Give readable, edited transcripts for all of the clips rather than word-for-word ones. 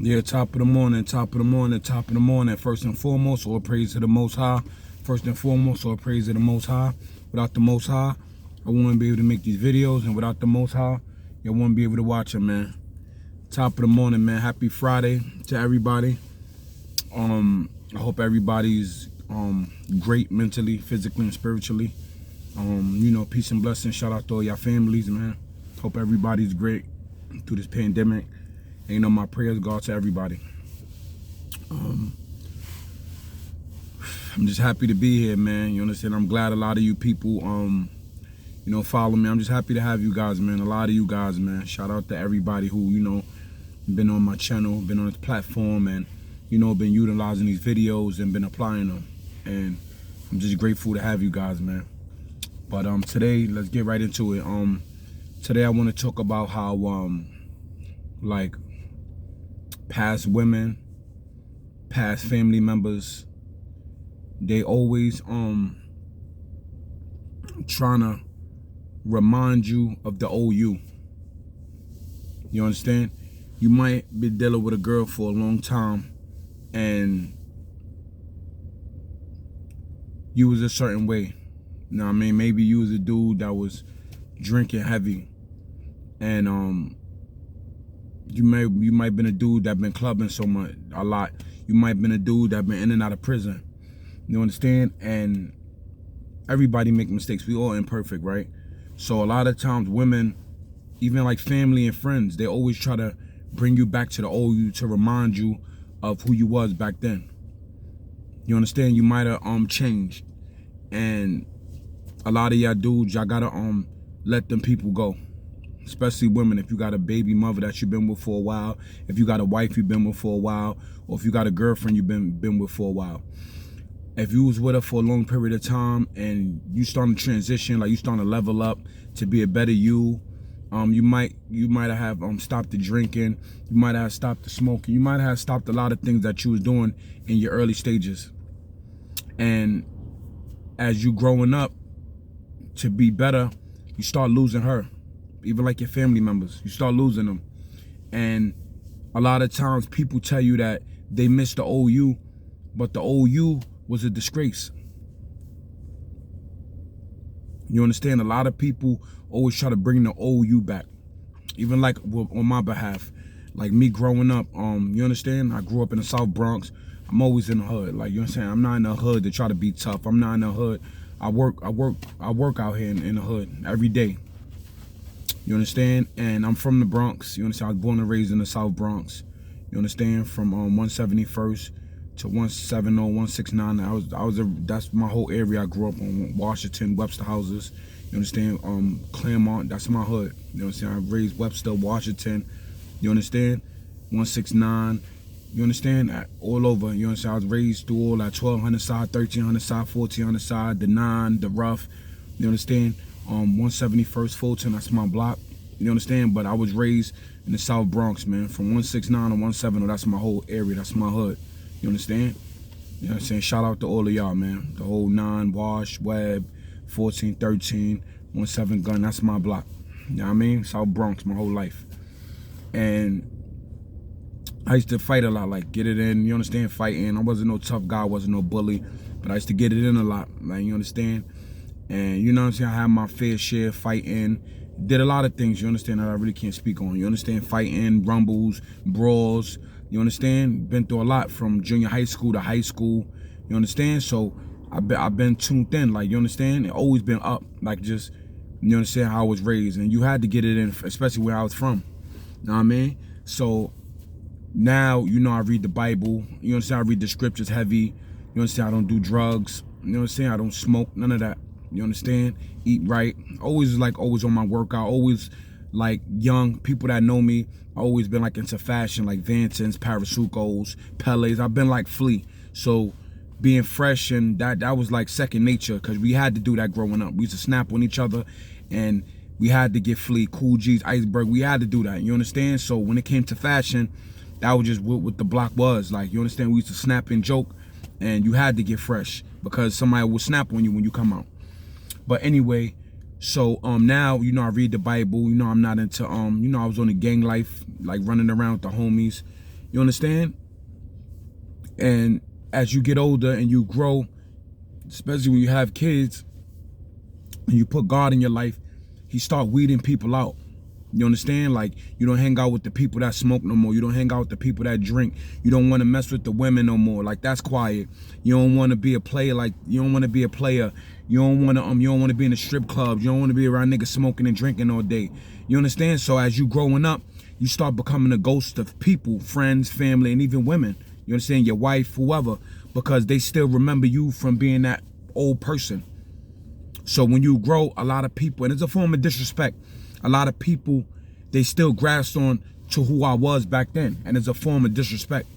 Yeah, top of the morning, top of the morning, top of the morning. First and foremost, all praise to the Most High. First and foremost, all praise to the Most High. Without the Most High, I wouldn't be able to make these videos, and without the Most High, you wouldn't be able to watch them, man. Top of the morning, man. Happy Friday to everybody. I hope everybody's great mentally, physically, and spiritually. Peace and blessings. Shout out to all y'all families, man. Hope everybody's great through this pandemic. And my prayers go out to everybody. I'm just happy to be here, man. You understand? I'm glad a lot of you people, follow me. I'm just happy to have you guys, man. A lot of you guys, man. Shout out to everybody who, been on my channel, been on this platform, and, been utilizing these videos and been applying them. And I'm just grateful to have you guys, man. But today, let's get right into it. Today I want to talk about how, past women, past family members, they always trying to remind you of the old you. You understand? You might be dealing with a girl for a long time and you was a certain way. You know what I mean? Maybe you was a dude that was drinking heavy, and you might been a dude that been clubbing a lot. You might been a dude that been in and out of prison. You understand? And everybody make mistakes. We all imperfect, right? So a lot of times women, even like family and friends, they always try to bring you back to the old you to remind you of who you was back then. You understand? You might have changed. And a lot of y'all dudes, y'all gotta let them people go. Especially women, if you got a baby mother that you've been with for a while, if you got a wife you've been with for a while, or if you got a girlfriend you've been with for a while. If you was with her for a long period of time and you starting to transition, like you starting to level up to be a better you, you might have stopped the drinking, you might have stopped the smoking, you might have stopped a lot of things that you was doing in your early stages. And as you growing up to be better, you start losing her. Even like your family members, you start losing them. And a lot of times people tell you that they miss the old you, but the old you was a disgrace. You understand? A lot of people always try to bring the old you back. Even like on my behalf, like me growing up, you understand? I grew up in the South Bronx. I'm always in the hood. Like, you understand? I'm not in the hood to try to be tough. I'm not in the hood. I work out here in the hood every day. You understand? And I'm from the Bronx. You understand? I was born and raised in the South Bronx. You understand? From 171st to 170, 169. That's my whole area. I grew up on Washington, Webster houses. You understand? Claremont, that's my hood. You understand? I raised Webster, Washington. You understand? 169. You understand? All over. You understand? I was raised through all that 1200 side, 1300 side, 1400 side, the 9, the rough. You understand? 171st Fulton, that's my block. You understand? But I was raised in the South Bronx, man. From 169 to 170, that's my whole area. That's my hood. You understand? You know what I'm saying? Shout out to all of y'all, man. The whole 9, Wash, Webb, 14, 13, 17 Gun, that's my block. You know what I mean? South Bronx, my whole life. And I used to fight a lot, like get it in, you understand? Fighting. I wasn't no tough guy, I wasn't no bully, but I used to get it in a lot, like, you understand? And you know what I'm saying? I had my fair share fighting. Did a lot of things, you understand, that I really can't speak on. You understand? Fighting, rumbles, brawls. You understand? Been through a lot from junior high school to high school. You understand? So I've been tuned in, like, you understand? It always been up, like, just, you understand how I was raised. And you had to get it in, especially where I was from. You know what I mean? So now, I read the Bible. You understand? I read the scriptures heavy. You understand? I don't do drugs. You know what I'm saying? I don't smoke, none of that. You understand? Eat right. Always on my workout. Always like young people that know me. I always been like into fashion, like Vantons, Parasucos, Pelés. I've been like Flea. So being fresh and that was like second nature, because we had to do that growing up. We used to snap on each other and we had to get Flea, Cool G's, Iceberg. We had to do that. You understand? So when it came to fashion, that was just what the block was. Like, you understand? We used to snap and joke, and you had to get fresh because somebody will snap on you when you come out. But anyway, so now, I read the Bible. I'm not into I was on the gang life, like running around with the homies. You understand? And as you get older and you grow, especially when you have kids and you put God in your life, he start weeding people out. You understand? Like, you don't hang out with the people that smoke no more. You don't hang out with the people that drink. You don't want to mess with the women no more. Like, that's quiet. You don't want to be a player. Like, you don't want to be a player. You don't want to be in the strip clubs. You don't want to be around niggas smoking and drinking all day. You understand? So as you growing up, you start becoming a ghost of people, friends, family, and even women. You understand? Your wife, whoever, because they still remember you from being that old person. So when you grow, a lot of people, and it's a form of disrespect, a lot of people, they still grasp on to who I was back then. And it's a form of disrespect.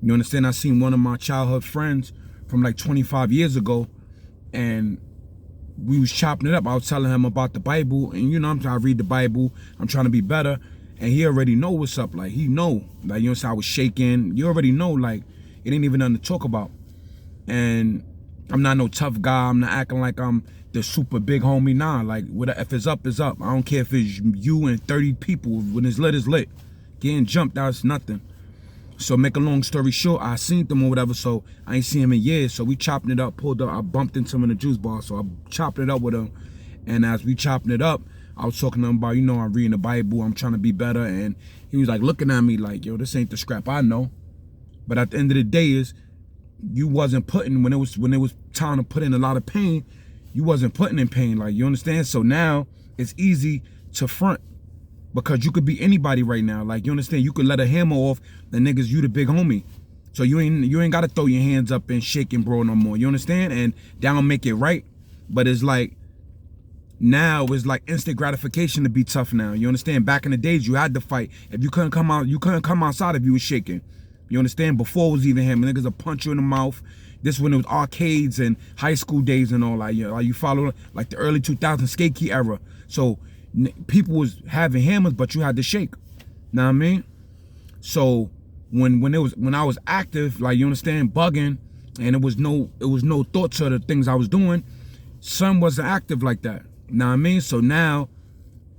You understand? I seen one of my childhood friends from like 25 years ago, and we was chopping it up. I was telling him about the Bible, and you know, I'm trying to read the Bible. I'm trying to be better. And he already know what's up. Like, he know. Like, you know, so I was shaking. You already know, like, it ain't even nothing to talk about. And I'm not no tough guy. I'm not acting like I'm the super big homie. Nah, like, if it's up, it's up. I don't care if it's you and 30 people. When it's lit, it's lit. Getting jumped, that's nothing. So make a long story short, I seen them or whatever, so I ain't seen him in years. So we chopping it up, pulled up. I bumped into him in the juice bar, so I chopped it up with him. And as we chopping it up, I was talking to him about, you know, I'm reading the Bible, I'm trying to be better. And he was like looking at me like, yo, this ain't the scrap I know. But at the end of the day is, you wasn't putting, when it was time to put in a lot of pain, you wasn't putting in pain, like, you understand? So now it's easy to front because you could be anybody right now. Like, you understand? You could let a hammer off, the niggas, you the big homie. So you ain't gotta throw your hands up and shake and bro no more. You understand? And that don't make it right. But it's like, now it's like instant gratification to be tough now. You understand? Back in the days, you had to fight. If you couldn't come out, you couldn't come outside if you was shaking. You understand? Before it was even him, niggas would punch you in the mouth. This when it was arcades and high school days and all that. You know, like, you follow like the early 2000s skate key era. So people was having hammers, but you had to shake. Know what I mean? So when I was active, like, you understand, bugging, and it was no thought to the things I was doing, son wasn't active like that. Know what I mean? So now,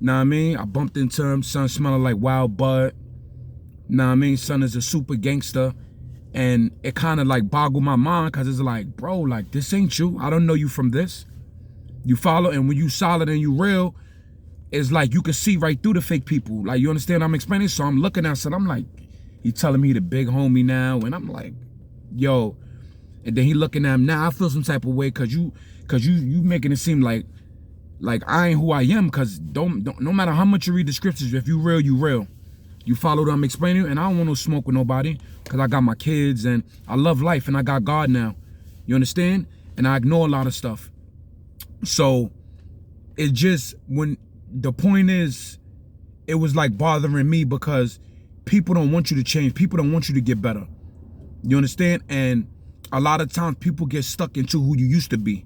know what I mean, I bumped into him, son smelling like wild bud. Know what I mean? Son is a super gangster. And it kind of like boggled my mind, because it's like, bro, like, this ain't you. I don't know you from this. You follow? And when you solid and you real, it's like you can see right through the fake people. Like, you understand what I'm explaining? So I'm looking at son, I'm like, he telling me he the big homie now. And I'm like, yo. And then he looking at him now. I feel some type of way because you making it seem like I ain't who I am. Because don't no matter how much you read the scriptures, if you real, you real. You follow what I'm explaining? And I don't want no smoke with nobody because I got my kids and I love life and I got God now. You understand? And I ignore a lot of stuff. So it just, when the point is, it was like bothering me because people don't want you to change. People don't want you to get better. You understand? And a lot of times people get stuck into who you used to be.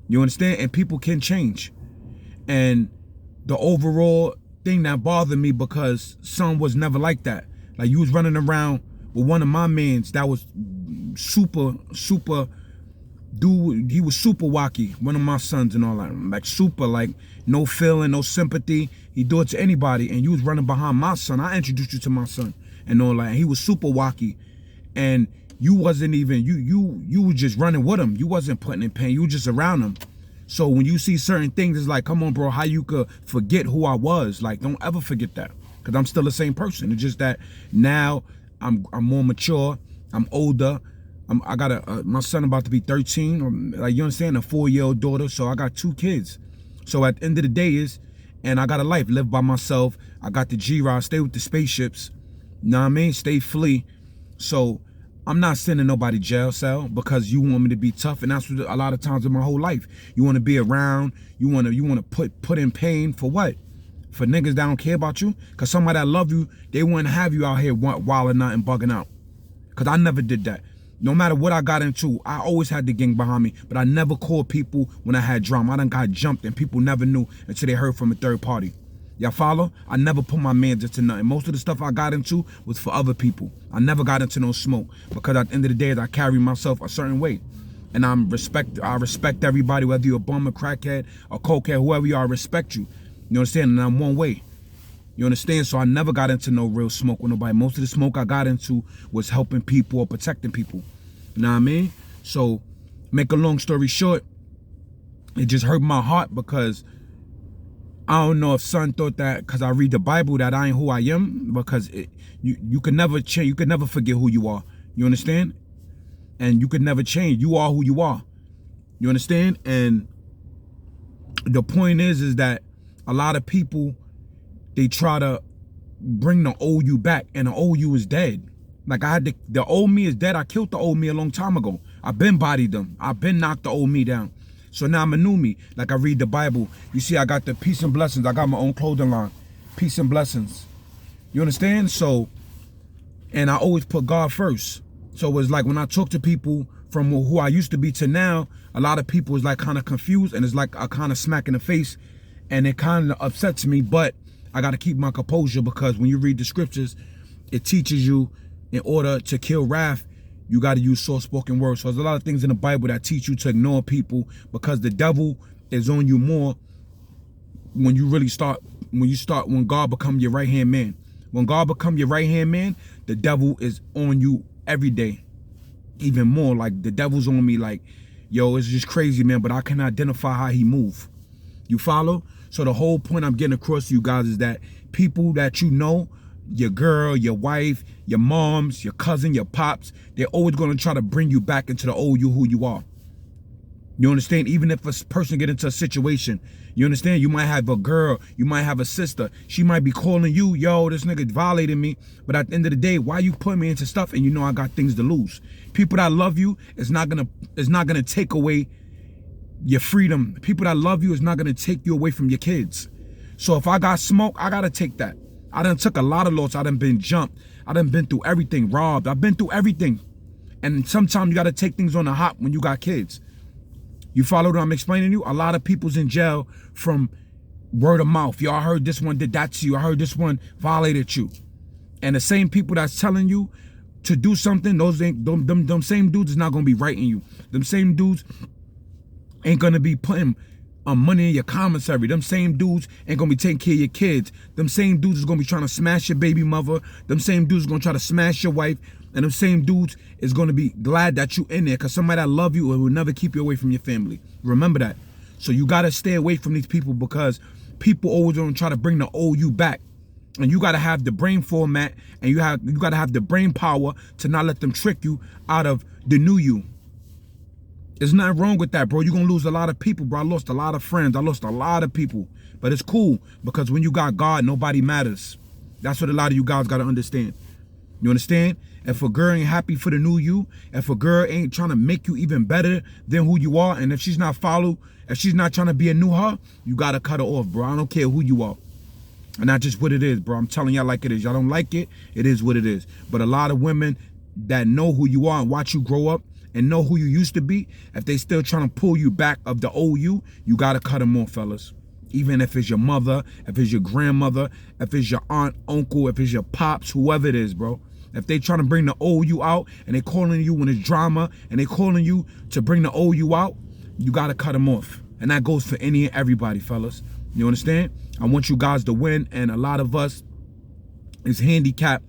You understand? And people can change. And the overall thing that bothered me, because son was never like that. Like, you was running around with one of my mans that was super dude. He was super wacky, one of my sons and all that. Like, super, like, no feeling, no sympathy. He do it to anybody. And you was running behind my son. I introduced you to my son and all that. And he was super wacky. And you wasn't even, you were just running with him. You wasn't putting in pain. You were just around him. So when you see certain things, it's like, come on, bro, how you could forget who I was? Like, don't ever forget that, because I'm still the same person. It's just that now I'm more mature, I'm older. I got my son about to be 13, like, you understand, a 4-year-old daughter. So I got 2 kids. So at the end of the day and I got a life, live by myself. I got the G-Rod, stay with the spaceships. Know what I mean? Stay free. So I'm not sending nobody jail cell because you want me to be tough. And that's what a lot of times in my whole life. You want to be around. You want to put in pain for what? For niggas that don't care about you? Because somebody that love you, they wouldn't have you out here wilding out and bugging out. Because I never did that. No matter what I got into, I always had the gang behind me. But I never called people when I had drama. I done got jumped and people never knew until they heard from a third party. Y'all follow? I never put my mans into nothing. Most of the stuff I got into was for other people. I never got into no smoke, because at the end of the day, I carry myself a certain way. And I respect everybody, whether you're a bum, a crackhead, a cokehead, whoever you are, I respect you. You understand? And I'm one way. You understand? So I never got into no real smoke with nobody. Most of the smoke I got into was helping people or protecting people. You know what I mean? So, make a long story short, it just hurt my heart because I don't know if son thought that because I read the Bible that I ain't who I am, because you can never change. You can never forget who you are. You understand? And you can never change. You are who you are. You understand? And the point is that a lot of people, they try to bring the old you back, and the old you is dead. Like the old me is dead. I killed the old me a long time ago. I've been bodied them. I've been knocked the old me down. So now I'm a new me. Like I read the Bible. You see, I got the peace and blessings. I got my own clothing line. Peace and blessings. You understand? So, and I always put God first. So it's like when I talk to people from who I used to be to now, a lot of people is like kind of confused, and it's like a kind of smack in the face, and it kind of upsets me, but I got to keep my composure, because when you read the scriptures, it teaches you in order to kill wrath, you got to use soft-spoken words. So there's a lot of things in the Bible that teach you to ignore people, because the devil is on you more when you really start, when God become your right-hand man. When God become your right-hand man, the devil is on you every day. Even more, like the devil's on me like, yo, it's just crazy, man, but I can identify how he move. You follow? So the whole point I'm getting across to you guys is that people that you know, your girl, your wife, your moms, your cousin, your pops, they're always going to try to bring you back into the old you, who you are. You understand? Even if a person get into a situation, you understand? You might have a girl, you might have a sister. She might be calling you, yo, this nigga violated me. But at the end of the day, why you put me into stuff and you know I got things to lose? People that love you is not gonna take away your freedom. People that love you is not gonna take you away from your kids. So if I got smoke, I gotta take that. I done took a lot of loss. I done been jumped. I done been through everything, robbed. I've been through everything. And sometimes you gotta take things on the hop when you got kids. You follow what I'm explaining to you? A lot of people's in jail from word of mouth. Yo, I heard this one did that to you. I heard this one violated you. And the same people that's telling you to do something, them same dudes is not gonna be writing you. Them same dudes ain't gonna be putting money in your commissary. Them same dudes ain't gonna be taking care of your kids. Them same dudes is gonna be trying to smash your baby mother. Them same dudes is gonna try to smash your wife. And them same dudes is gonna be glad that you in there, because somebody that love you will never keep you away from your family. Remember that. So you gotta stay away from these people, because people always gonna try to bring the old you back. And you gotta have the brain format, and you gotta have the brain power to not let them trick you out of the new you. There's nothing wrong with that, bro. You're gonna lose a lot of people, bro. I lost a lot of friends. I lost a lot of people. But it's cool, because when you got God, nobody matters. That's what a lot of you guys gotta understand. You understand? If a girl ain't happy for the new you, if a girl ain't trying to make you even better than who you are, and if she's not trying to be a new her, you gotta cut her off, bro. I don't care who you are. And that's just what it is, bro. I'm telling y'all like it is. Y'all don't like it, it is what it is. But a lot of women that know who you are and watch you grow up and know who you used to be, if they still trying to pull you back of the old you gotta cut them off, fellas. Even if it's your mother, if it's your grandmother, if it's your aunt, uncle, if it's your pops, whoever it is, bro. If they trying to bring the old you out and they calling you when it's drama and they calling you to bring the old you out, you gotta cut them off. And that goes for any and everybody, fellas. You understand? I want you guys to win, and a lot of us is handicapped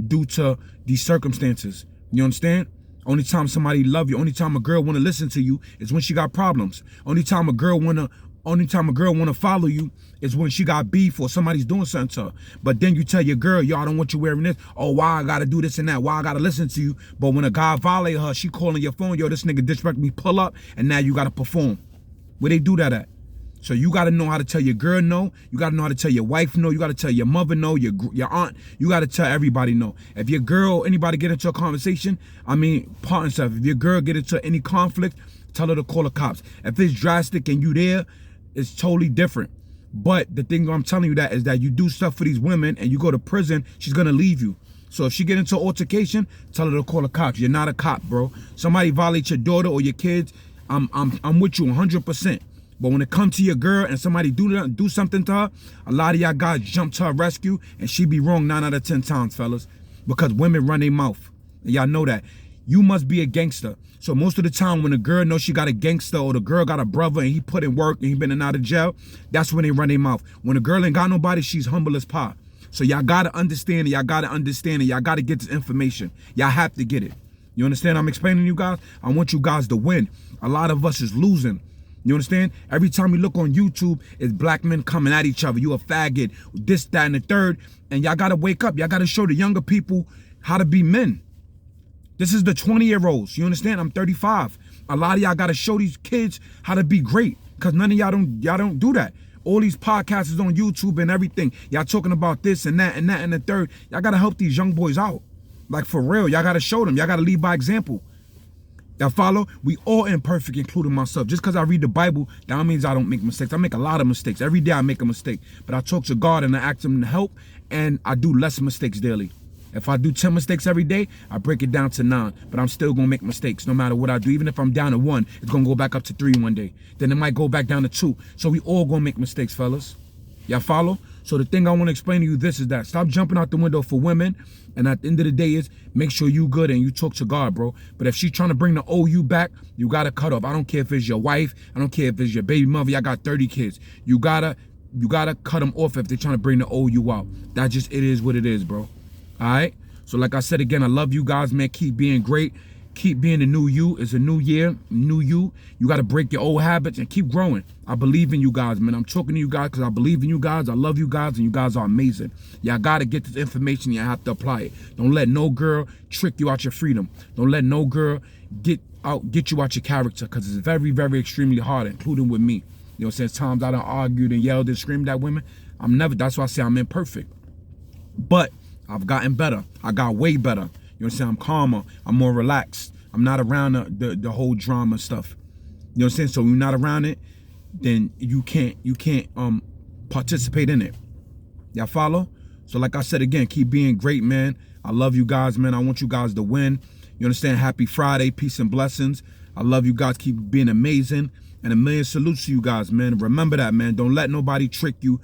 due to these circumstances. You understand? Only time somebody love you, only time a girl wanna listen to you is when she got problems. Only time a girl wanna follow you is when she got beef or somebody's doing something to her. But then you tell your girl, yo, I don't want you wearing this. Oh, why I gotta do this and that? Why I gotta listen to you? But when a guy violate her, she calling your phone, yo, this nigga disrespect me, pull up, and now you gotta perform. Where they do that at? So you gotta know how to tell your girl no. You gotta know how to tell your wife no. You gotta tell your mother no, your aunt. You gotta tell everybody no. If your girl or anybody get into a conversation, partner stuff. If your girl get into any conflict, tell her to call the cops. If it's drastic and you there, it's totally different. But the thing I'm telling you that is that you do stuff for these women and you go to prison, she's gonna leave you. So if she get into an altercation, tell her to call the cops. You're not a cop, bro. Somebody violates your daughter or your kids, I'm with you 100%. But when it comes to your girl and somebody do something to her, a lot of y'all guys jump to her rescue, and she be wrong 9 out of 10 times, fellas. Because women run their mouth. And y'all know that. You must be a gangster. So most of the time when a girl knows she got a gangster, or the girl got a brother and he put in work and he been in and out of jail, that's when they run their mouth. When a girl ain't got nobody, she's humble as pie. So y'all gotta understand it. Y'all gotta understand it. Y'all gotta get this information. Y'all have to get it. You understand? I'm explaining to you guys. I want you guys to win. A lot of us is losing. You understand? Every time you look on YouTube, it's black men coming at each other. You a faggot, this, that, and the third. And y'all gotta wake up. Y'all gotta show the younger people how to be men. This is the 20-year-olds. You understand? I'm 35. A lot of y'all gotta show these kids how to be great. Cause none of y'all don't do that. All these podcasts is on YouTube and everything. Y'all talking about this and that and that and the third. Y'all gotta help these young boys out. Like for real, y'all gotta show them. Y'all gotta lead by example. Y'all follow? We all imperfect, including myself. Just because I read the Bible, that means I don't make mistakes. I make a lot of mistakes. Every day I make a mistake. But I talk to God and I ask him to help, and I do less mistakes daily. If I do 10 mistakes every day, I break it down to 9. But I'm still going to make mistakes no matter what I do. Even if I'm down to 1, it's going to go back up to 3 one day. Then it might go back down to 2. So we all going to make mistakes, fellas. Y'all follow? So the thing I want to explain to you this is that stop jumping out the window for women. And at the end of the day is make sure you good and you talk to God, bro. But if she's trying to bring the OU back, you got to cut off. I don't care if it's your wife. I don't care if it's your baby mother. Y'all got 30 kids. You gotta cut them off if they're trying to bring the OU out. That just, it is what it is, bro. All right? So like I said again, I love you guys, man. Keep being great. Keep being the new you. It's a new year, new you. You got to break your old habits and keep growing. I believe in you guys, man. I'm talking to you guys because I believe in you guys. I love you guys, and you guys are amazing. Y'all got to get this information. You have to apply it. Don't let no girl trick you out your freedom. Don't let no girl get you out your character, because it's very, very extremely hard, including with me. You know what I'm saying? Times I done argued and yelled and screamed at women. That's why I say I'm imperfect. But I've gotten better. I got way better. You know what I'm saying? I'm calmer. I'm more relaxed. I'm not around the whole drama stuff. You know what I'm saying? So when you're not around it, then you can't participate in it. Y'all follow? So like I said again, keep being great, man. I love you guys, man. I want you guys to win. You understand? Happy Friday. Peace and blessings. I love you guys. Keep being amazing. And a million salutes to you guys, man. Remember that, man. Don't let nobody trick you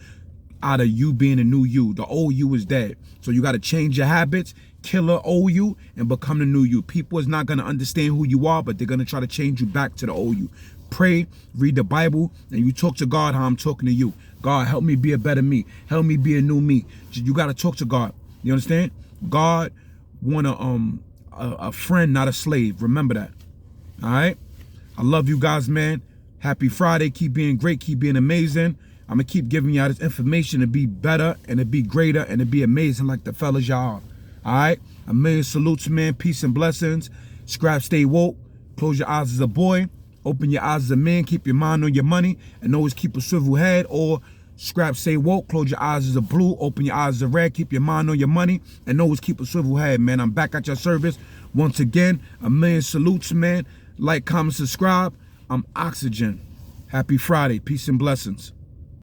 out of you being a new you. The old you is dead. So you got to change your habits, kill the old you, and become the new you. People is not going to understand who you are, but they're going to try to change you back to the old you. Pray, read the Bible, and you talk to God how I'm talking to you. God, help me be a better me. Help me be a new me. You got to talk to God. You understand? God want a friend, not a slave. Remember that. All right? I love you guys, man. Happy Friday. Keep being great. Keep being amazing. I'm going to keep giving y'all this information to be better and to be greater and to be amazing like the fellas y'all are. All right? A million salutes, man. Peace and blessings. Scrap, stay woke. Close your eyes as a boy. Open your eyes as a man. Keep your mind on your money. And always keep a swivel head. Or scrap, stay woke. Close your eyes as a blue. Open your eyes as a red. Keep your mind on your money. And always keep a swivel head, man. I'm back at your service. Once again, a million salutes, man. Like, comment, subscribe. I'm Oxygen. Happy Friday. Peace and blessings.